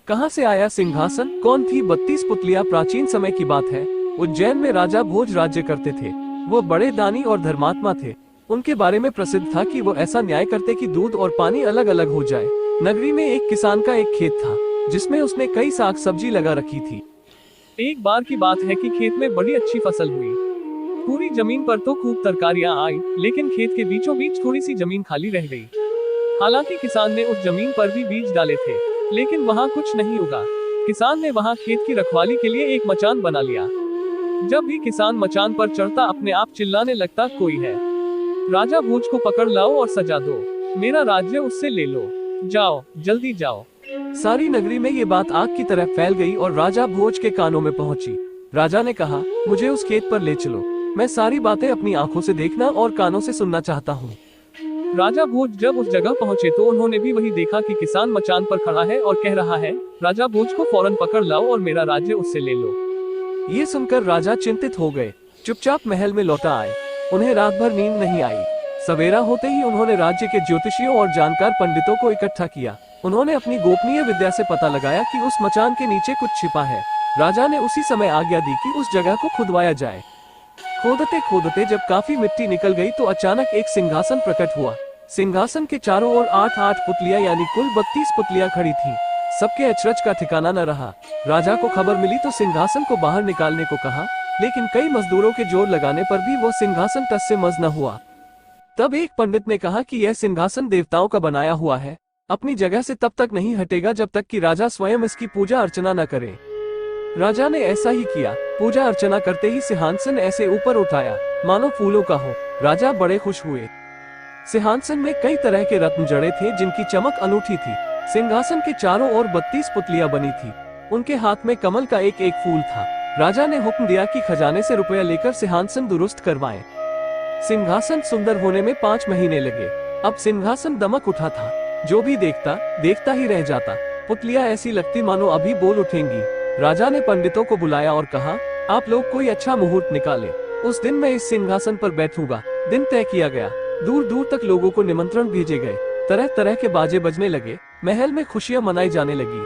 कहाँ से आया सिंहासन, कौन थी 32 पुतलियां? प्राचीन समय की बात है। उज्जैन में राजा भोज राज्य करते थे। वो बड़े दानी और धर्मात्मा थे। उनके बारे में प्रसिद्ध था कि वो ऐसा न्याय करते कि दूध और पानी अलग अलग हो जाए। नगरी में एक किसान का एक खेत था, जिसमें उसने कई साग सब्जी लगा रखी थी। एक बार की बात है कि खेत में बड़ी अच्छी फसल हुई। पूरी जमीन पर तो खूब तरकारियां आई, लेकिन खेत के बीचों बीच थोड़ी सी जमीन खाली रह गई। हालांकि किसान ने उस जमीन पर भी बीज डाले थे, लेकिन वहां कुछ नहीं उगा। किसान ने वहां खेत की रखवाली के लिए एक मचान बना लिया। जब भी किसान मचान पर चढ़ता, अपने आप चिल्लाने लगता, कोई है, राजा भोज को पकड़ लाओ और सजा दो, मेरा राज्य उससे ले लो, जाओ जल्दी जाओ। सारी नगरी में ये बात आग की तरह फैल गई और राजा भोज के कानों में पहुंची। राजा ने कहा, मुझे उस खेत पर ले चलो, मैं सारी बातें अपनी आंखों से देखना और कानों से सुनना चाहता हूँ। राजा भोज जब उस जगह पहुंचे तो उन्होंने भी वही देखा कि किसान मचान पर खड़ा है और कह रहा है, राजा भोज को फौरन पकड़ लाओ और मेरा राज्य उससे ले लो। ये सुनकर राजा चिंतित हो गए, चुपचाप महल में लौटा आए। उन्हें रात भर नींद नहीं आई। सवेरा होते ही उन्होंने राज्य के ज्योतिषियों और जानकार पंडितों को इकट्ठा किया। उन्होंने अपनी गोपनीय विद्या से पता लगाया कि उस मचान के नीचे कुछ छिपा है। राजा ने उसी समय आज्ञा दी कि उस जगह को खुदवाया जाए। खोदते खोदते जब काफी मिट्टी निकल गई तो अचानक एक सिंहासन प्रकट हुआ। सिंहासन के चारों ओर 8-8 पुतलियां यानी कुल 32 पुतलियां खड़ी थीं। सबके अचरज का ठिकाना न रहा। राजा को खबर मिली तो सिंहासन को बाहर निकालने को कहा, लेकिन कई मजदूरों के जोर लगाने पर भी वो सिंहासन टस से मस न हुआ। तब एक पंडित ने कहा कि यह सिंहासन देवताओं का बनाया हुआ है, अपनी जगह से तब तक नहीं हटेगा जब तक कि राजा स्वयं इसकी पूजा अर्चना न करे। राजा ने ऐसा ही किया। पूजा अर्चना करते ही सिंहासन ऐसे ऊपर उठाया मानो फूलों का हो। राजा बड़े खुश हुए। सिंहासन में कई तरह के रत्न जड़े थे, जिनकी चमक अनूठी थी। सिंहासन के चारों ओर 32 पुतलियां बनी थी। उनके हाथ में कमल का एक एक फूल था। राजा ने हुक्म दिया कि खजाने से रुपया लेकर सिंहासन दुरुस्त करवाएं। सिंहासन सुंदर होने में 5 महीने लगे। अब सिंहासन दमक उठा था। जो भी देखता देखता ही रह जाता। पुतलियां ऐसी लगती मानो अभी बोल उठेंगी। राजा ने पंडितों को बुलाया और कहा, आप लोग कोई अच्छा मुहूर्त निकालें, उस दिन मैं इस सिंहासन पर बैठूंगा। दिन तय किया गया। दूर दूर तक लोगों को निमंत्रण भेजे गए। तरह तरह के बाजे बजने लगे। महल में खुशियां मनाई जाने लगी।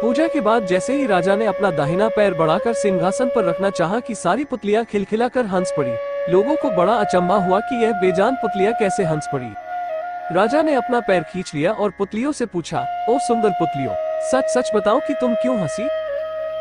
पूजा के बाद जैसे ही राजा ने अपना दाहिना पैर बढ़ाकर सिंहासन पर रखना चाहा कि सारी पुतलियां खिलखिलाकर हंस पड़ी। लोगों को बड़ा अचंभा हुआ कि यह बेजान पुतलियां कैसे हंस पड़ी। राजा ने अपना पैर खींच लिया और पुतलियों से पूछा, ओ सुंदर पुतलियों, सच सच बताओ कि तुम क्यों हंसी?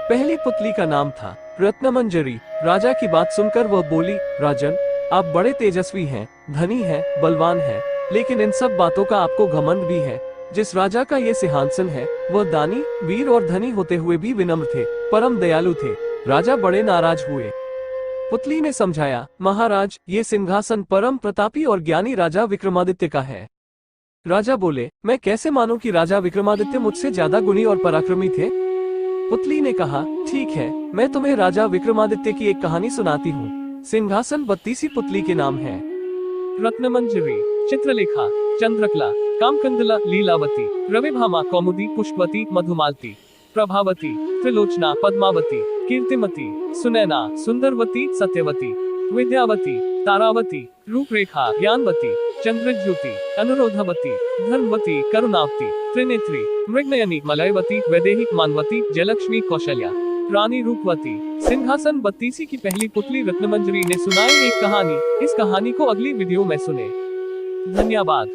पहली पुतली का नाम था रत्नमंजरी। राजा की बात सुनकर वह बोली, राजन, आप बड़े तेजस्वी हैं, धनी हैं, बलवान हैं, लेकिन इन सब बातों का आपको घमंड भी है। जिस राजा का ये सिंहासन है, वह दानी, वीर और धनी होते हुए भी विनम्र थे, परम दयालु थे। राजा बड़े नाराज हुए। पुतली ने समझाया, महाराज, ये सिंहासन परम प्रतापी और ज्ञानी राजा विक्रमादित्य का है। राजा बोले, मैं कैसे मानूं कि राजा विक्रमादित्य मुझसे ज्यादा गुणी और पराक्रमी थे? पुतली ने कहा, ठीक है, मैं तुम्हें राजा विक्रमादित्य की एक कहानी सुनाती हूँ। सिंहासन 32 पुतली के नाम है। रत्नमंजरी, चित्रलेखा, चंद्रकला, कामकंदला, लीलावती, रविभामा, कौमुदी, पुष्पवती, मधुमालती, प्रभावती, त्रिलोचना, पद्मावती, कीर्तिमती, सुनैना, सुंदरवती, सत्यवती, विद्यावती, तारावती, रूपरेखा, ज्ञानवती, चंद्रज्योति, अनुरोधवती, धर्मवती, करुणावती, त्रिनेत्री, मृगनयनी, मलयवती, वैदेहिक, मानवती, जयलक्ष्मी, कौशल्या, रानी रूपवती। सिंहासन 32 की पहली पुतली रत्नमंजरी ने सुनाई एक कहानी। इस कहानी को अगली वीडियो में सुने। धन्यवाद।